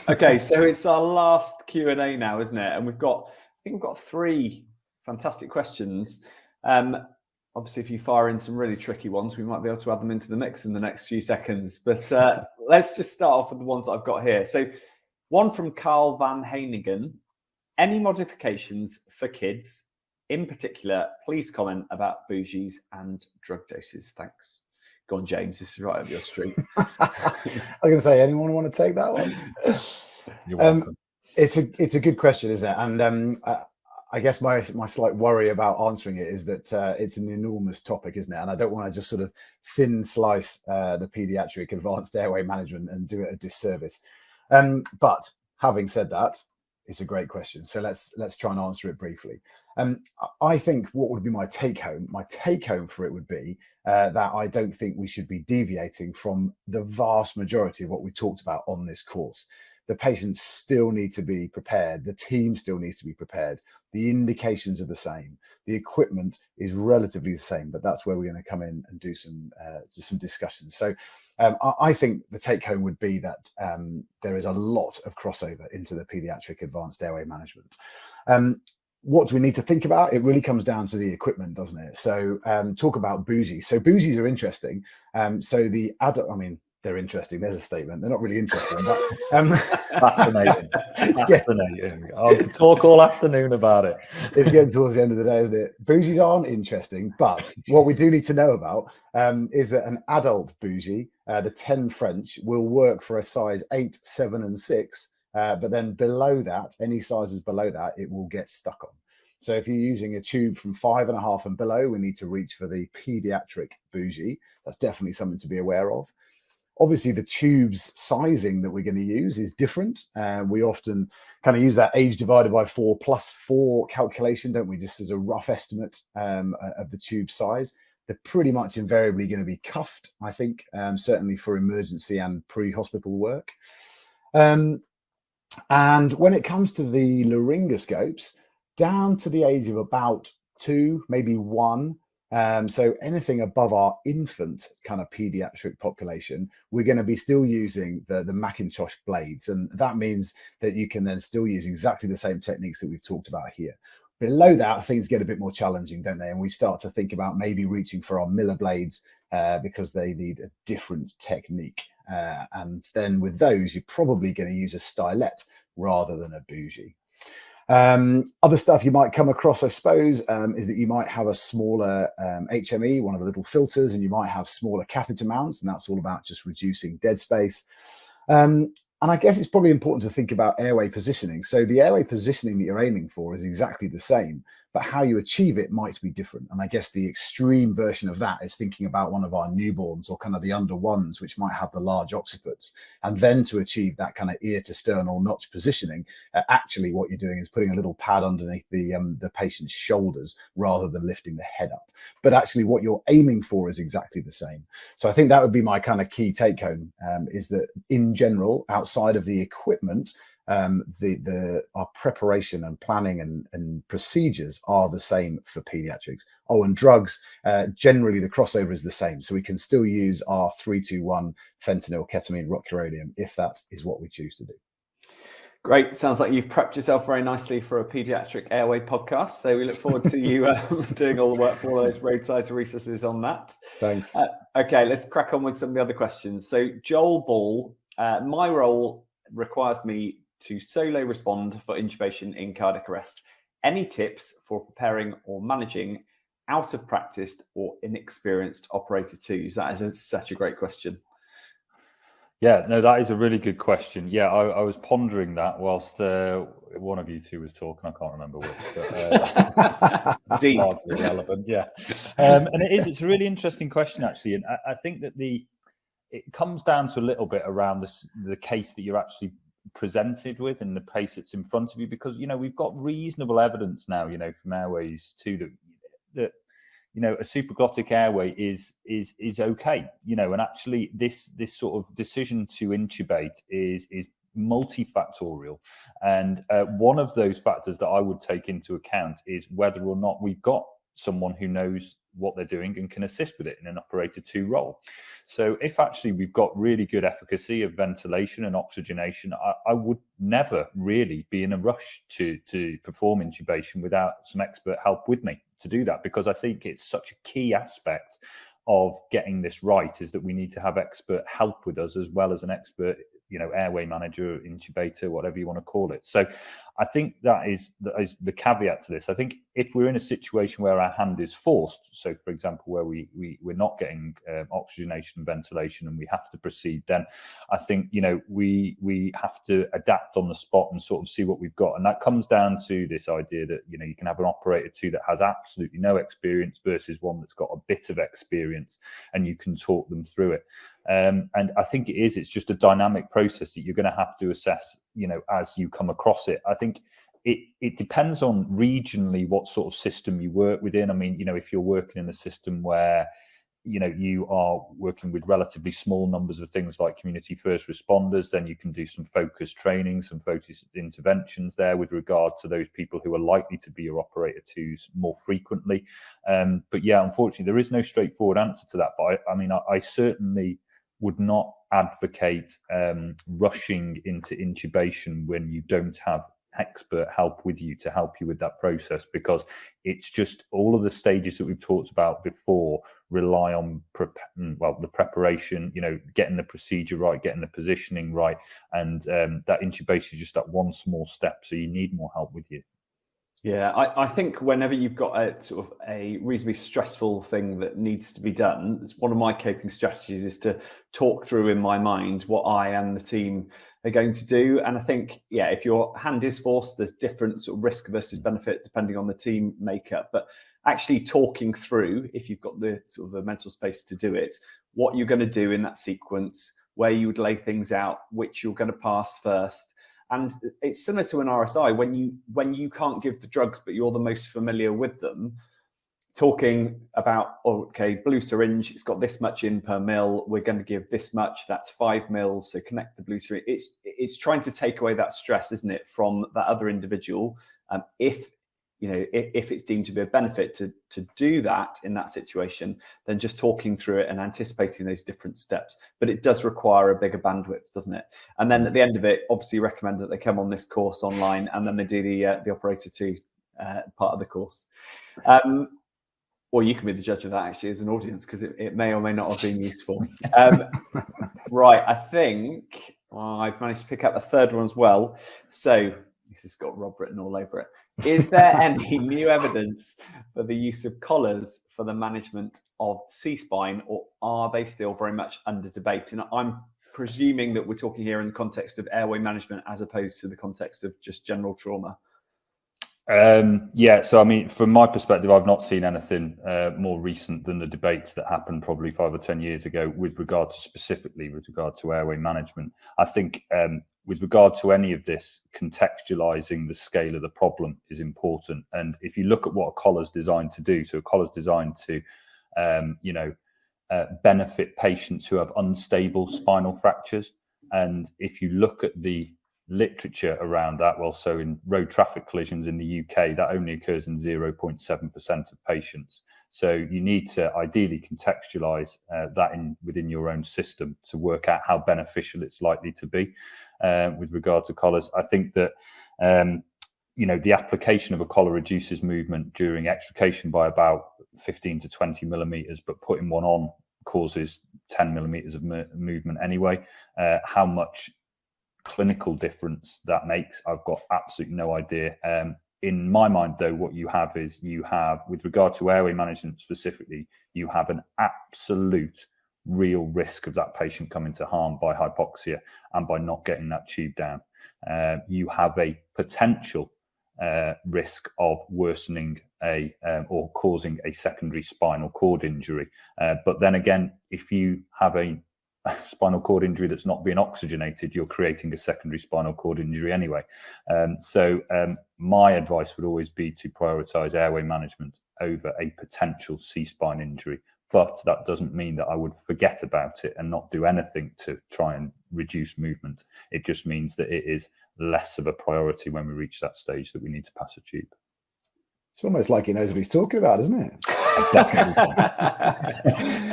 Okay, so it's our last Q&A now, isn't it? And I think we've got 3 fantastic questions. Obviously, if you fire in some really tricky ones, we might be able to add them into the mix in the next few seconds. But let's just start off with the ones that I've got here. So one from Carl Van Heinigen. Any modifications for kids? In particular, please comment about bougies and drug doses. Thanks. Go on, James. This is right up your street. I was going to say, anyone want to take that one? You're welcome. It's a good question, isn't it? And I guess my slight worry about answering it is that it's an enormous topic, isn't it? And I don't want to just sort of thin slice the pediatric advanced airway management and do it a disservice. But having said that, it's a great question. So let's try and answer it briefly. I think what would be my take home for it would be that I don't think we should be deviating from the vast majority of what we talked about on this course. The patients still need to be prepared. The team still needs to be prepared. The indications are the same. The equipment is relatively the same, but that's where we're going to come in and do some discussions. So I think the take home would be that there is a lot of crossover into the pediatric advanced airway management. What do we need to think about? It really comes down to the equipment, doesn't it? So talk about bougies. So bougies are interesting. So the adult, I mean, they're interesting. There's a statement. They're not really interesting, but fascinating. Fascinating. I'll talk all afternoon about it. It's getting towards the end of the day, isn't it? Bougies aren't interesting, but what we do need to know about is that an adult bougie, the 10 French, will work for a size 8, 7, and 6. But then below that, any sizes below that, it will get stuck on. So if you're using a tube from 5.5 and below, we need to reach for the pediatric bougie. That's definitely something to be aware of. Obviously, the tube's sizing that we're going to use is different. We often kind of use that age divided by 4 plus 4 calculation, don't we? Just as a rough estimate of the tube size. They're pretty much invariably going to be cuffed, I think, certainly for emergency and pre-hospital work. And when it comes to the laryngoscopes, down to the age of about 2, maybe 1, so anything above our infant kind of pediatric population, we're going to be still using the Macintosh blades. And that means that you can then still use exactly the same techniques that we've talked about here. Below that, things get a bit more challenging, don't they? And we start to think about maybe reaching for our Miller blades because they need a different technique. And then with those, you're probably going to use a stylet rather than a bougie. Other stuff you might come across, I suppose, is that you might have a smaller HME, one of the little filters, and you might have smaller catheter mounts, and that's all about just reducing dead space. And I guess it's probably important to think about airway positioning. So the airway positioning that you're aiming for is exactly the same, but how you achieve it might be different. And I guess the extreme version of that is thinking about one of our newborns or kind of the under ones, which might have the large occipits. And then to achieve that kind of ear to sternal notch positioning, actually what you're doing is putting a little pad underneath the patient's shoulders rather than lifting the head up. But actually what you're aiming for is exactly the same. So I think that would be my kind of key take home, is that in general, outside of the equipment, our preparation and planning and procedures are the same for pediatrics. Oh, and drugs, generally the crossover is the same. So we can still use our 3-2-1 fentanyl, ketamine, rocuronium if that is what we choose to do. Great. Sounds like you've prepped yourself very nicely for a pediatric airway podcast. So we look forward to you doing all the work for all those roadside recesses on that. Thanks. Okay, let's crack on with some of the other questions. So Joel Ball, my role requires me to solo respond for intubation in cardiac arrest. Any tips for preparing or managing out of practice or inexperienced operator twos? That is such a great question. Yeah, no, that is a really good question. Yeah, I was pondering that whilst one of you two was talking. I can't remember which, but deep, hardly relevant. Yeah, and it's a really interesting question actually, and I think that it comes down to a little bit around the case that you're actually presented with and the case that's in front of you, because we've got reasonable evidence now, from Airways too, that a supraglottic airway is okay, and actually this sort of decision to intubate is multifactorial, and one of those factors that I would take into account is whether or not we've got someone who knows what they're doing and can assist with it in an operator 2 role. So if actually we've got really good efficacy of ventilation and oxygenation, I would never really be in a rush to perform intubation without some expert help with me to do that, because I think it's such a key aspect of getting this right, is that we need to have expert help with us as well as an expert, airway manager, intubator, whatever you want to call it. So I think that is the caveat to this. I think if we're in a situation where our hand is forced, so for example, where we're not getting oxygenation and ventilation and we have to proceed, then I think, we have to adapt on the spot and sort of see what we've got. And that comes down to this idea that, you can have an operator 2 that has absolutely no experience versus one that's got a bit of experience, and you can talk them through it. And I think it's just a dynamic process that you're going to have to assess, as you come across it. I think it depends on regionally what sort of system you work within. I mean, if you're working in a system where, you are working with relatively small numbers of things like community first responders, then you can do some focused training, some focused interventions there with regard to those people who are likely to be your operator 2s more frequently. But yeah, unfortunately, there is no straightforward answer to that. But I certainly would not advocate rushing into intubation when you don't have expert help with you to help you with that process, because it's just all of the stages that we've talked about before rely on the preparation, getting the procedure right, getting the positioning right, and that intubation is just that one small step, so you need more help with you. Yeah, I think whenever you've got a sort of a reasonably stressful thing that needs to be done, it's one of my coping strategies is to talk through in my mind what I and the team are going to do. And I think, if your hand is forced, there's different sort of risk versus benefit depending on the team makeup. But actually talking through, if you've got the sort of the mental space to do it, what you're going to do in that sequence, where you would lay things out, which you're going to pass first. And it's similar to an RSI, when you can't give the drugs, but you're the most familiar with them, talking about, blue syringe, it's got this much in per mil, we're going to give this much, that's 5 mils, so connect the blue syringe. It's trying to take away that stress, isn't it, from that other individual. If it's deemed to be a benefit to do that in that situation, then just talking through it and anticipating those different steps. But it does require a bigger bandwidth, doesn't it? And then at the end of it, obviously recommend that they come on this course online, and then they do the operator 2 part of the course. Or you can be the judge of that actually as an audience, because it may or may not have been useful. Right, I think I've managed to pick up a third one as well. So this has got Rob written all over it. Is there any new evidence for the use of collars for the management of C-spine, or are they still very much under debate? And I'm presuming that we're talking here in the context of airway management as opposed to the context of just general trauma. So from my perspective, I've not seen anything more recent than the debates that happened probably 5 or 10 years ago with regard to airway management. I think with regard to any of this, contextualizing the scale of the problem is important. And if you look at what a collar is designed to do, so a collar is designed to benefit patients who have unstable spinal fractures. And if you look at the literature around that, so in road traffic collisions in the UK, that only occurs in 0.7% of patients. So you need to ideally contextualize that within your own system to work out how beneficial it's likely to be with regard to collars. I think that the application of a collar reduces movement during extrication by about 15 to 20 millimeters, but putting one on causes 10 millimeters of movement anyway. How much clinical difference that makes, I've got absolutely no idea. In my mind, though, what you have, with regard to airway management specifically, you have an absolute real risk of that patient coming to harm by hypoxia and by not getting that tube down. You have a potential risk of worsening or causing a secondary spinal cord injury. But then again, if you have a spinal cord injury that's not being oxygenated, you're creating a secondary spinal cord injury anyway. So my advice would always be to prioritize airway management over a potential C-spine injury. But that doesn't mean that I would forget about it and not do anything to try and reduce movement. It just means that it is less of a priority when we reach that stage that we need to pass a tube. It's almost like he knows what he's talking about, isn't it?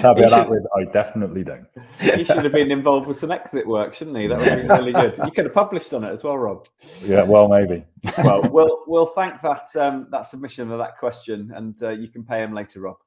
Caveat that with, I definitely don't. He should have been involved with some exit work, shouldn't he? That would have been really good. You could have published on it as well, Rob. Yeah, well, maybe. Well, we'll thank that submission of that question, and you can pay him later, Rob.